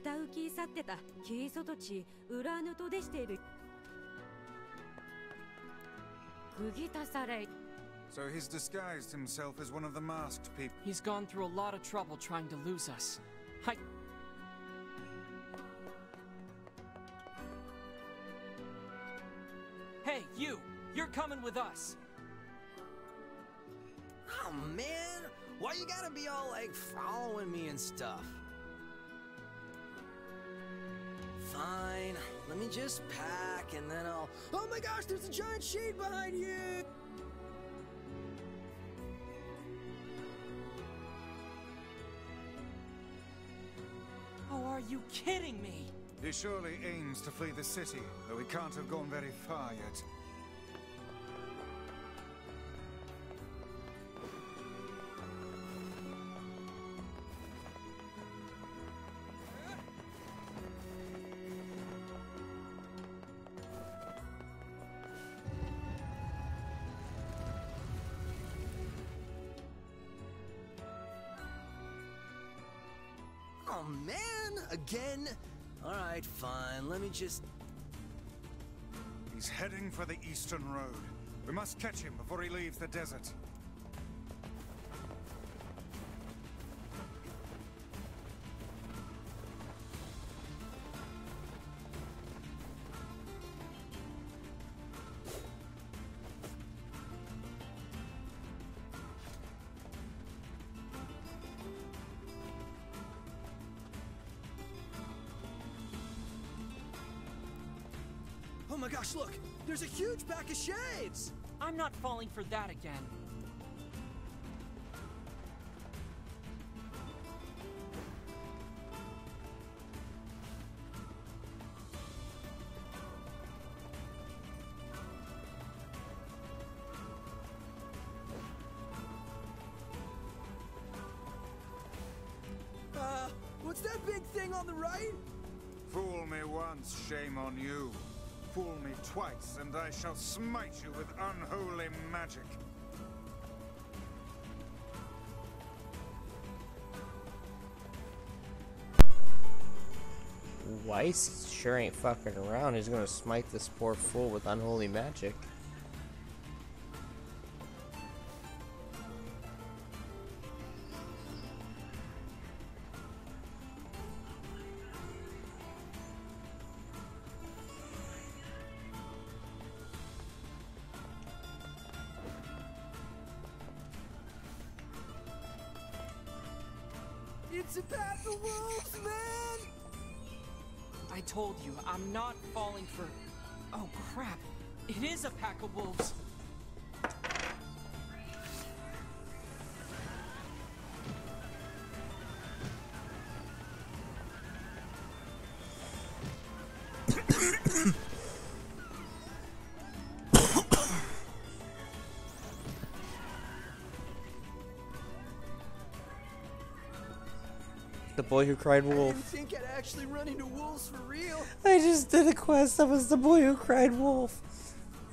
歌う気去ってたキーソトチ裏ぬとでしている釘足され So he's disguised himself as one of the masked people. He's gone through a lot of trouble trying to lose us. Hey, you! You're coming with us! Oh man, why you gotta be all like following me and stuff? Fine, let me just pack and then I'll... Oh my gosh, there's a giant shade behind you! Oh, are you kidding me? He surely aims to flee the city, though he can't have gone very far yet. Oh man, again? Alright, fine, let me just... He's heading for the eastern road. We must catch him before he leaves the desert. Oh my gosh, look! There's a huge pack of shades! I'm not falling for that again. What's that big thing on the right? Fool me once, shame on you. Fool me twice, and I shall smite you with unholy magic. Weiss sure ain't fucking around. He's gonna smite this poor fool with unholy magic. It's a pack of wolves, man! I told you, I'm not falling for... Oh crap, it is a pack of wolves. The boy who cried I wolf. didn't think I'd actually run into wolves for real. I just did a quest that was the boy who cried wolf.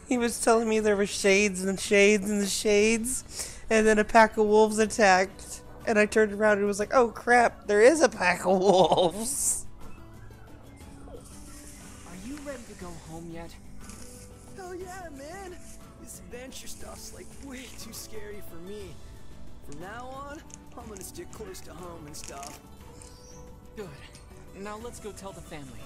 He was telling me there were shades and shades and shades, and then a pack of wolves attacked. And I turned around and was like, oh crap, there is a pack of wolves. Are you ready to go home yet? Hell yeah, man! This adventure stuff's like way too scary for me. From now on, I'm gonna stick close to home and stuff. Good. Now let's go tell the family.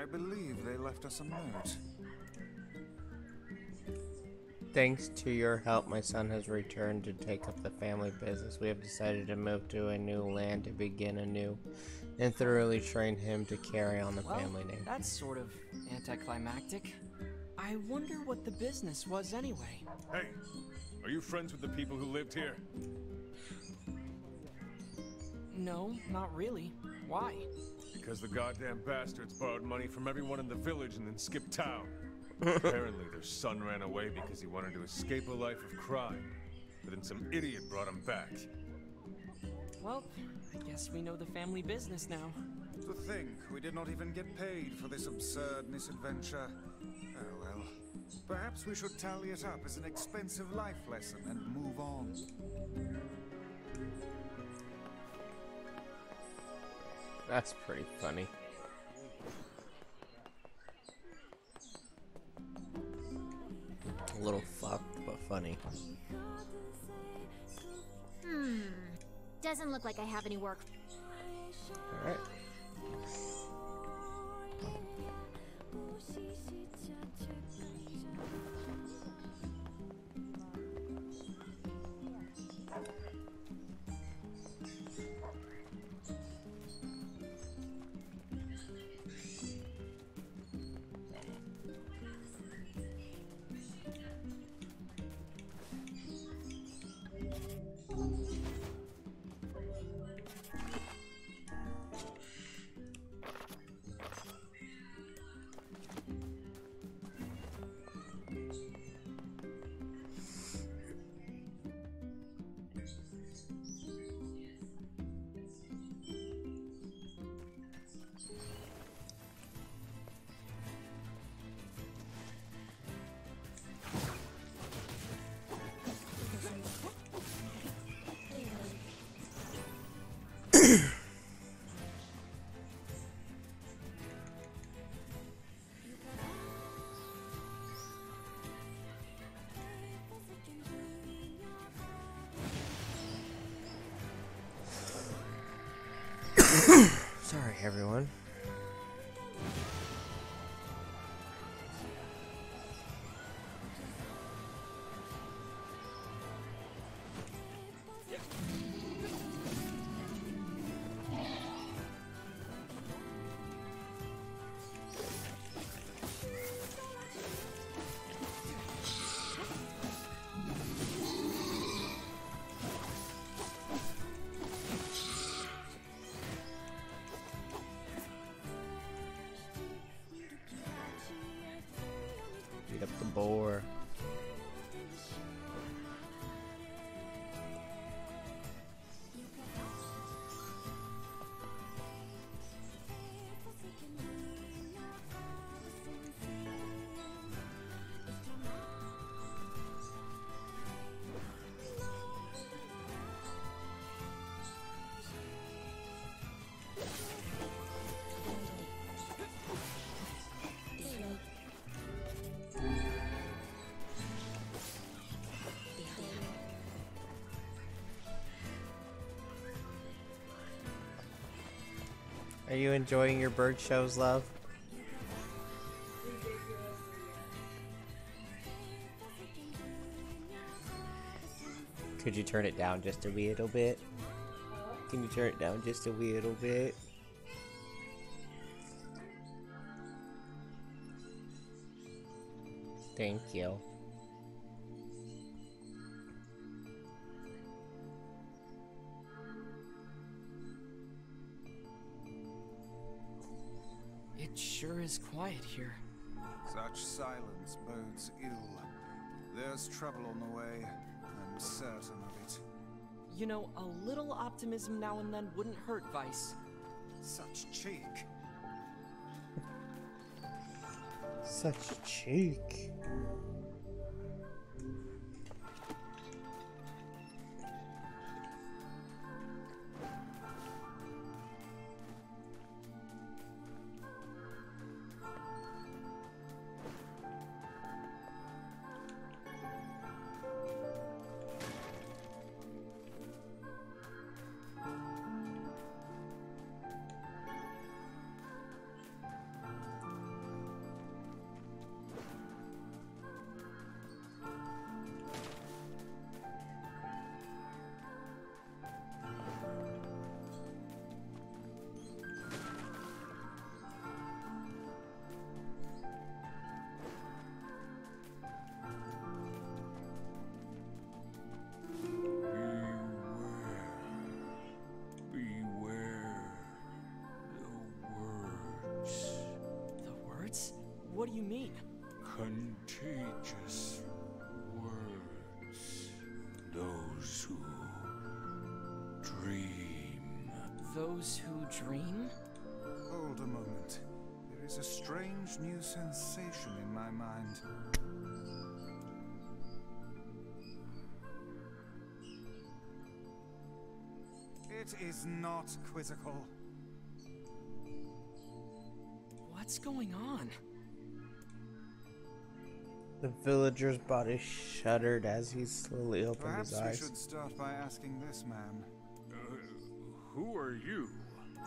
I believe they left us a note. Thanks to your help, my son has returned to take up the family business. We have decided to move to a new land to begin anew and thoroughly train him to carry on the family name. That's sort of anticlimactic. I wonder what the business was anyway. Hey, are you friends with the people who lived here? No, not really. Why? Because the goddamn bastards borrowed money from everyone in the village and then skipped town. Apparently their son ran away because he wanted to escape a life of crime. But then some idiot brought him back. Well, I guess we know the family business now. To think we did not even get paid for this absurd misadventure. Oh well. Perhaps we should tally it up as an expensive life lesson and move on. That's pretty funny. A little fucked, but funny. Doesn't look like I have any work. Alright. Sorry, everyone. Beat up the boar. Are you enjoying your bird shows, love? Could you turn it down just a wee little bit? Can you turn it down just a wee little bit? Thank you. It sure is quiet here. Such silence bodes ill. There's trouble on the way. I'm certain of it. You know, a little optimism now and then wouldn't hurt, Vice. Such cheek. Such cheek. Contagious words. Those who dream. Those who dream? Hold a moment. There is a strange new sensation in my mind. It is not quizzical. What's going on? The villager's body shuddered as he slowly opened Perhaps his we eyes. should start by asking this man. Who are you?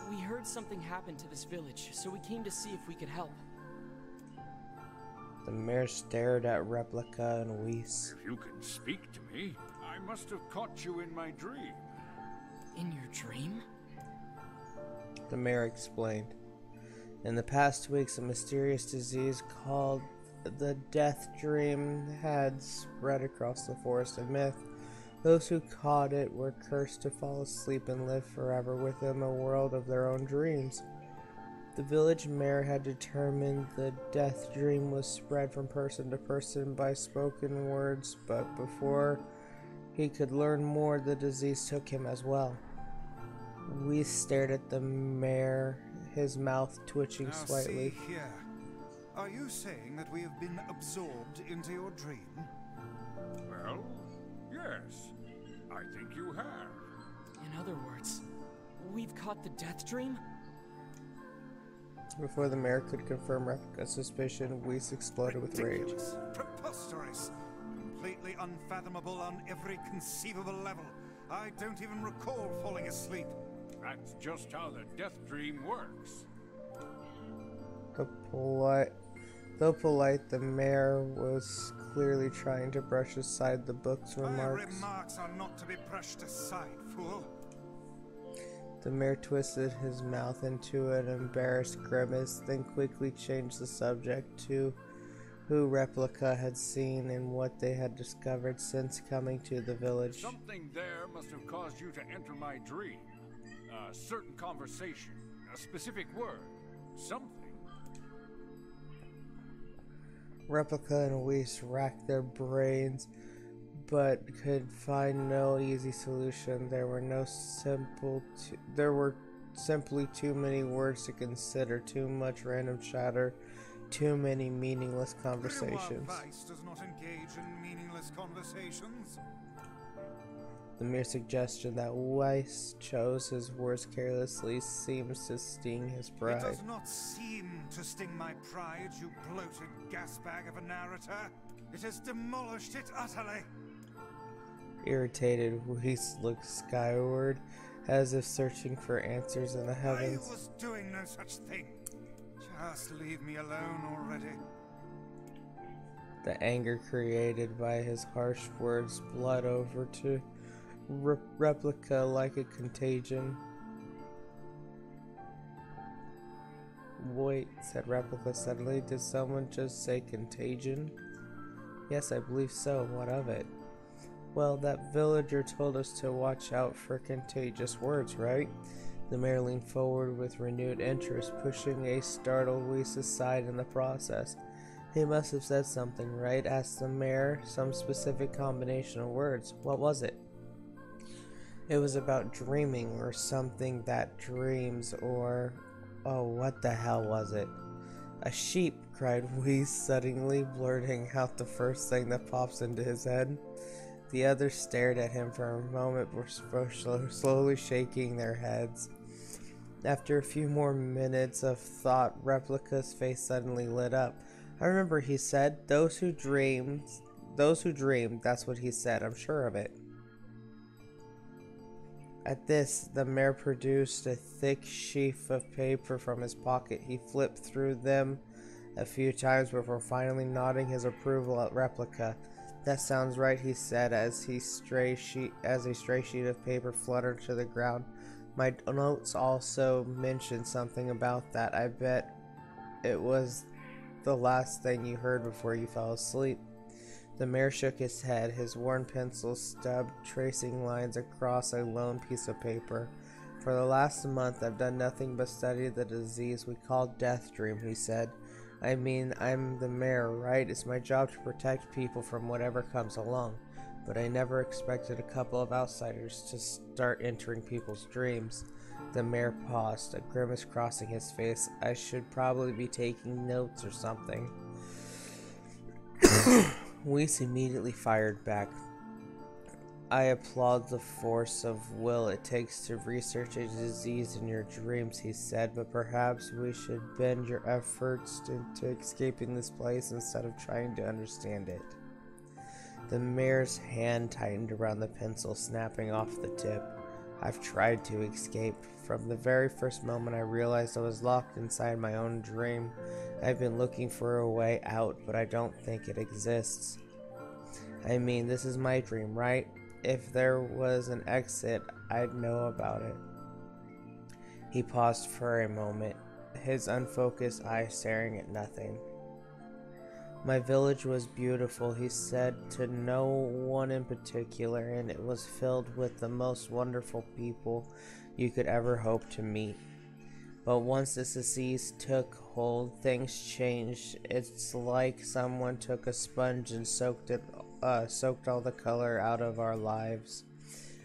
We heard something happened to this village, so we came to see if we could help. The mayor stared at Replica and Weiss. If you can speak to me, I must have caught you in my dream. In your dream? The mayor explained. In the past weeks, a mysterious disease called the Death Dream had spread across the forest of myth. Those who caught it were cursed to fall asleep and live forever within the world of their own dreams. The village mayor had determined the Death Dream was spread from person to person by spoken words, but before he could learn more, the disease took him as well. We stared at the mayor, his mouth twitching Now slightly. see here. Are you saying that we have been absorbed into your dream? Well, yes. I think you have. In other words, we've caught the death dream? Before the mayor could confirm Replica's suspicion, Weiss exploded with rage. Ridiculous, preposterous, completely unfathomable on every conceivable level. I don't even recall falling asleep. That's just how the death dream works. Though polite, the mayor was clearly trying to brush aside the book's My remarks. remarks are not to be brushed aside, fool. The mayor twisted his mouth into an embarrassed grimace, then quickly changed the subject to who Replica had seen and what they had discovered since coming to the village. Something there must have caused you to enter my dream. A certain conversation, a specific word, something. Replica and Weiss racked their brains, but could find no easy solution. There were simply too many words to consider, too much random chatter, too many meaningless conversations. Weiss does not engage in meaningless conversations. The mere suggestion that Weiss chose his words carelessly seems to sting his It pride. does not seem to sting my pride, you bloated gasbag of a narrator. It has demolished it utterly. Irritated, Weiss looked skyward, as if searching for answers in the I heavens. was doing no such thing. Just leave me alone already. The anger created by his harsh words bled over to Replica like a contagion. Wait, said Replica suddenly. Did someone just say contagion? Yes, I believe so. What of it? Well, that villager told us to watch out for contagious words, right? The mayor leaned forward with renewed interest, pushing a startled Weiss aside in the process. He must have said something, right? Asked the mayor. Some specific combination of words. What was it? It was about dreaming or something that dreams or... Oh, what the hell was it? A sheep, cried Weiss suddenly, blurting out the first thing that pops into his head. The others stared at him for a moment before slowly shaking their heads. After a few more minutes of thought, Replica's face suddenly lit up. I remember, he said, those who dream, that's what he said, I'm sure of it. At this, the mayor produced a thick sheaf of paper from his pocket. He flipped through them a few times before finally nodding his approval at Replica. That sounds right, he said as a stray sheet of paper fluttered to the ground. My notes also mentioned something about that. I bet it was the last thing you heard before you fell asleep. The mayor shook his head, his worn pencil stub tracing lines across a lone piece of paper. For the last month, I've done nothing but study the disease we call Death Dream, he said. I mean, I'm the mayor, right? It's my job to protect people from whatever comes along. But I never expected a couple of outsiders to start entering people's dreams. The mayor paused, a grimace crossing his face. I should probably be taking notes or something. Weiss immediately fired back. I applaud the force of will it takes to research a disease in your dreams, he said, but perhaps we should bend your efforts into escaping this place instead of trying to understand it. The mayor's hand tightened around the pencil, snapping off the tip. I've tried to escape. From the very first moment I realized I was locked inside my own dream. I've been looking for a way out, but I don't think it exists. I mean, this is my dream, right? If there was an exit, I'd know about it. He paused for a moment, his unfocused eyes staring at nothing. My village was beautiful, he said, to no one in particular, and it was filled with the most wonderful people you could ever hope to meet. But once this disease took hold, things changed. It's like someone took a sponge and soaked all the color out of our lives.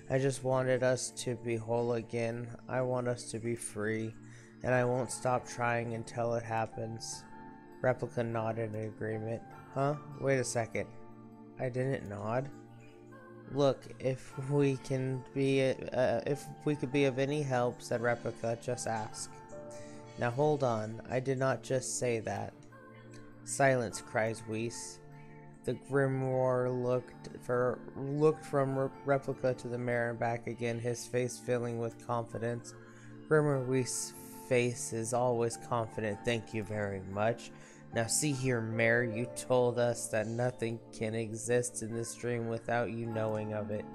I just wanted us to be whole again. I want us to be free, and I won't stop trying until it happens. Replicant nodded in agreement. Huh? Wait a second. I didn't nod. Look, if we could be of any help, said Replica, just ask. Now hold on, I did not just say that. Silence, cries Weiss. The grimoire looked from Replica to the mayor and back again, his face filling with confidence. Grimoire Weiss' face is always confident, thank you very much. Now see here, Mayor, you told us that nothing can exist in this dream without you knowing of it.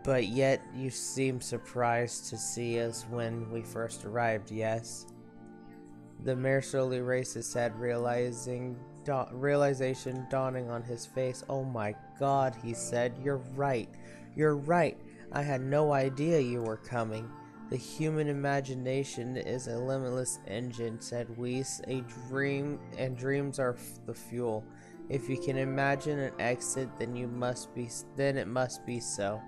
But yet you seemed surprised to see us when we first arrived, yes? The mayor slowly raised his head, realization dawning on his face. Oh my God, he said, you're right. You're right. I had no idea you were coming. The human imagination is a limitless engine, said Weiss. Dreams are the fuel. If you can imagine an exit, then it must be so.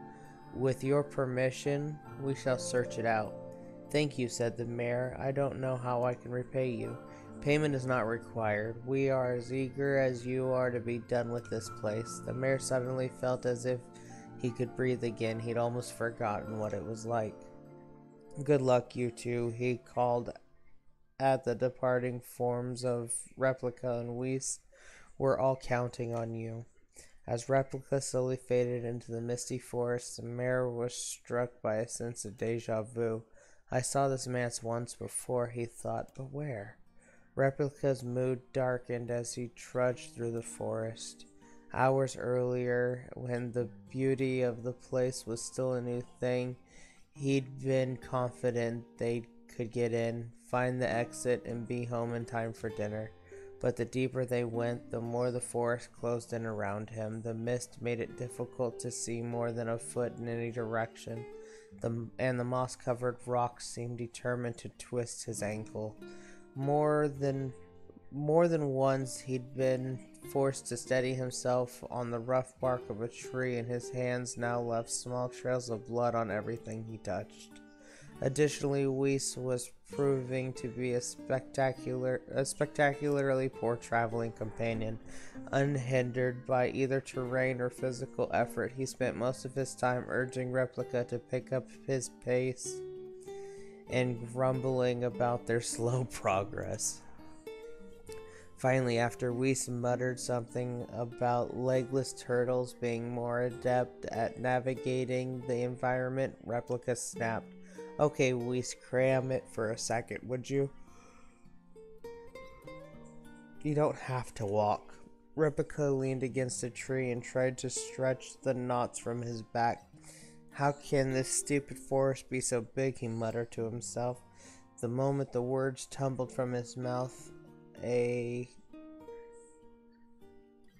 With your permission, we shall search it out. Thank you, said the mayor. I don't know how I can repay you. Payment is not required. We are as eager as you are to be done with this place. The mayor suddenly felt as if he could breathe again. He'd almost forgotten what it was like. Good luck, you two, he called at the departing forms of Replica and Weiss. We're all counting on you. As Replica slowly faded into the misty forest, the mayor was struck by a sense of deja vu. I saw this man once before, he thought, but where? Replica's mood darkened as he trudged through the forest. Hours earlier, when the beauty of the place was still a new thing, he'd been confident they could get in, find the exit, and be home in time for dinner. But the deeper they went, the more the forest closed in around him. The mist made it difficult to see more than a foot in any direction, and the moss-covered rocks seemed determined to twist his ankle. More than once he'd been forced to steady himself on the rough bark of a tree, and his hands now left small trails of blood on everything he touched. Additionally, Weiss was proving to be a spectacularly poor traveling companion. Unhindered by either terrain or physical effort, he spent most of his time urging Replica to pick up his pace and grumbling about their slow progress. Finally, after Weiss muttered something about legless turtles being more adept at navigating the environment, Replica snapped. Okay, Weiss, cram it for a second, would you? You don't have to walk. Replica leaned against a tree and tried to stretch the knots from his back. How can this stupid forest be so big, he muttered to himself. The moment the words tumbled from his mouth, a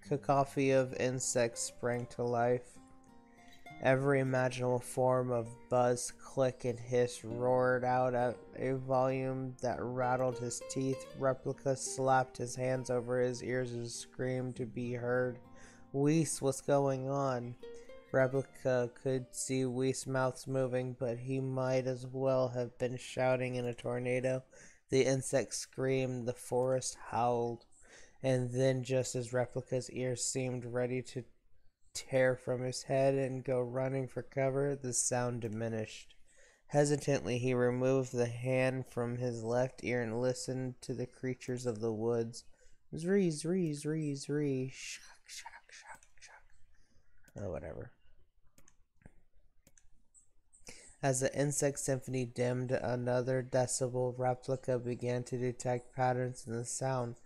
cacophony of insects sprang to life. Every imaginable form of buzz, click, and hiss roared out at a volume that rattled his teeth. Replica slapped his hands over his ears and screamed to be heard. Whis, what's going on? Replica could see Whis' mouths moving, but he might as well have been shouting in a tornado. The insect screamed, the forest howled, and then just as Replica's ears seemed ready to tear from his head and go running for cover, the sound diminished. Hesitantly, he removed the hand from his left ear and listened to the creatures of the woods. Zree, zree, zree, zree, shuck, shuck, shuck, shuck. Oh, whatever. As the insect symphony dimmed another decibel, Replica began to detect patterns in the sound.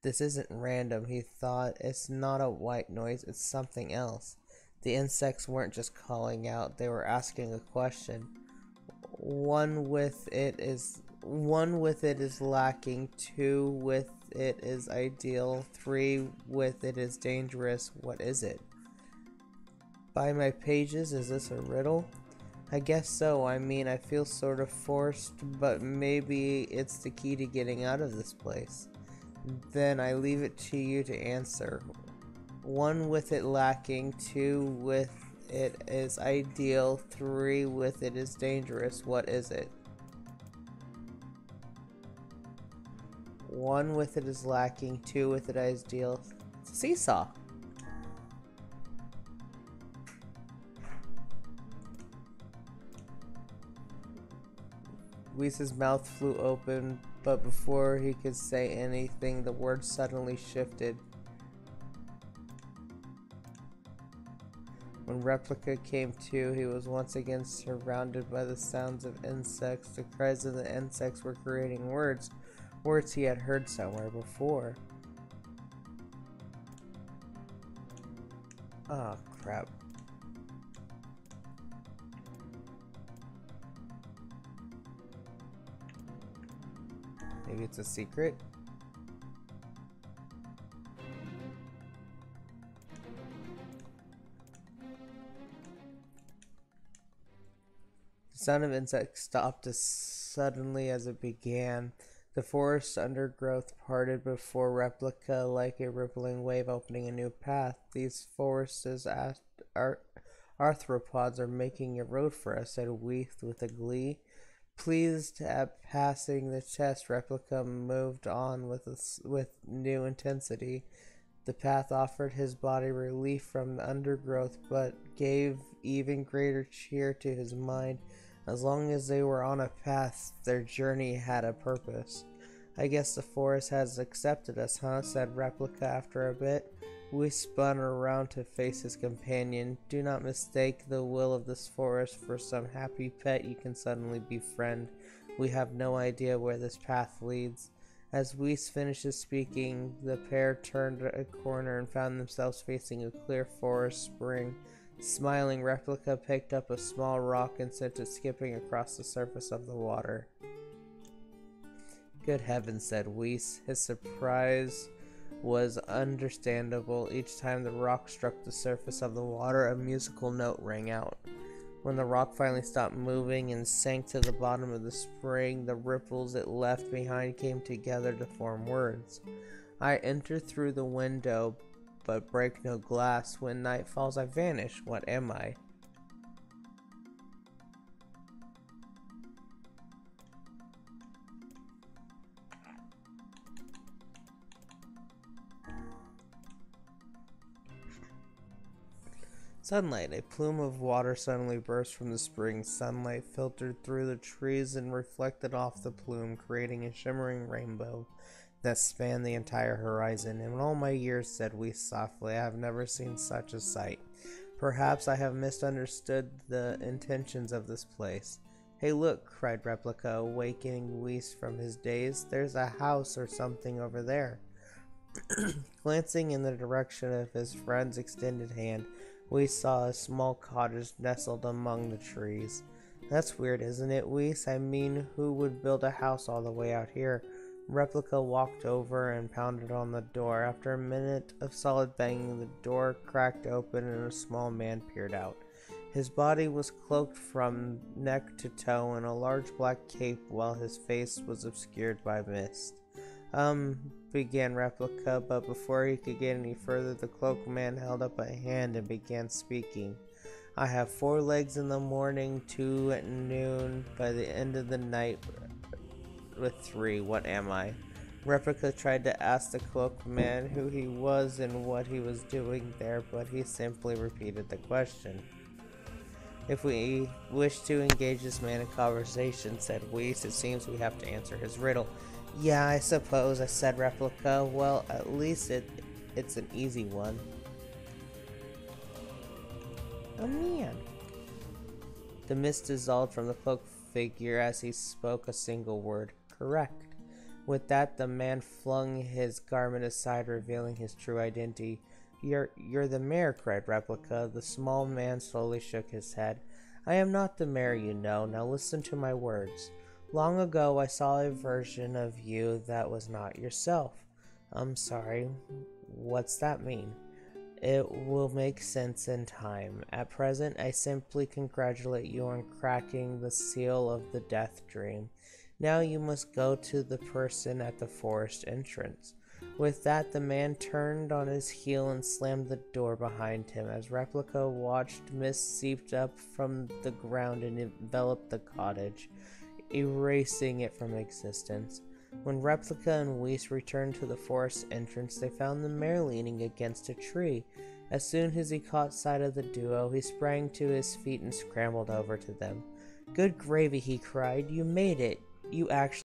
This isn't random, he thought. It's not a white noise, it's something else. The insects weren't just calling out, they were asking a question. One with it is lacking, 2 with it is ideal, 3 with it is dangerous. What is it? By my pages, is this a riddle? I guess so. I mean, I feel sort of forced, but maybe it's the key to getting out of this place. Then I leave it to you to answer. 1 with it lacking, 2 with it is ideal, 3 with it is dangerous. What is it? 1 with it is lacking, 2 with it is ideal. It's a seesaw. Whis' mouth flew open, but before he could say anything, the words suddenly shifted. When Replica came to, he was once again surrounded by the sounds of insects. The cries of the insects were creating words, words he had heard somewhere before. Oh, crap. Maybe it's a secret? The sound of insects stopped as suddenly as it began. The forest undergrowth parted before Replica like a rippling wave opening a new path. These forests arthropods are making a road for us, said Whis with a glee. Pleased at passing the test, Replica moved on with new intensity. The path offered his body relief from the undergrowth, but gave even greater cheer to his mind. As long as they were on a path, their journey had a purpose. I guess the forest has accepted us, huh? Said Replica after a bit. Whis spun around to face his companion. Do not mistake the will of this forest for some happy pet you can suddenly befriend. We have no idea where this path leads. As Whis finished speaking, the pair turned a corner and found themselves facing a clear forest spring. Smiling, Replica picked up a small rock and sent it skipping across the surface of the water. Good heavens, said Whis. His surprise was understandable. Each time the rock struck the surface of the water, a musical note rang out. When the rock finally stopped moving and sank to the bottom of the spring, the ripples it left behind came together to form words. I enter through the window, but break no glass. When night falls, I vanish. What am I? Sunlight. A plume of water suddenly burst from the spring. Sunlight filtered through the trees and reflected off the plume, creating a shimmering rainbow that spanned the entire horizon. In all my years, said Whis softly, I have never seen such a sight. Perhaps I have misunderstood the intentions of this place. Hey, look, cried Replica, awakening Whis from his daze. There's a house or something over there. Glancing in the direction of his friend's extended hand, Whis saw a small cottage nestled among the trees. That's weird, isn't it, Whis? I mean, who would build a house all the way out here? Replica walked over and pounded on the door. After a minute of solid banging, the door cracked open and a small man peered out. His body was cloaked from neck to toe in a large black cape while his face was obscured by mist. Began Replica, but before he could get any further, the cloaked man held up a hand and began speaking. I have 4 legs in the morning, 2 at noon, by the end of the night with 3. What am I? Replica tried to ask the cloaked man who he was and what he was doing there, but he simply repeated the question. If we wish to engage this man in conversation, said Weiss, it seems we have to answer his riddle. Yeah, I suppose, I said Replica. Well, at least it's an easy one. Oh man. The mist dissolved from the cloaked figure as he spoke a single word. Correct. With that, the man flung his garment aside, revealing his true identity. You're the mayor, cried Replica. The small man slowly shook his head. I am not the mayor, you know. Now listen to my words. Long ago, I saw a version of you that was not yourself. I'm sorry. What's that mean? It will make sense in time. At present, I simply congratulate you on cracking the seal of the death dream. Now you must go to the person at the forest entrance. With that, the man turned on his heel and slammed the door behind him. As Replica watched, mist seeped up from the ground and enveloped the cottage, erasing it from existence. When Replica and Weiss returned to the forest entrance, they found the mayor leaning against a tree. As soon as he caught sight of the duo, he sprang to his feet and scrambled over to them. Good gravy, he cried. You made it. You actually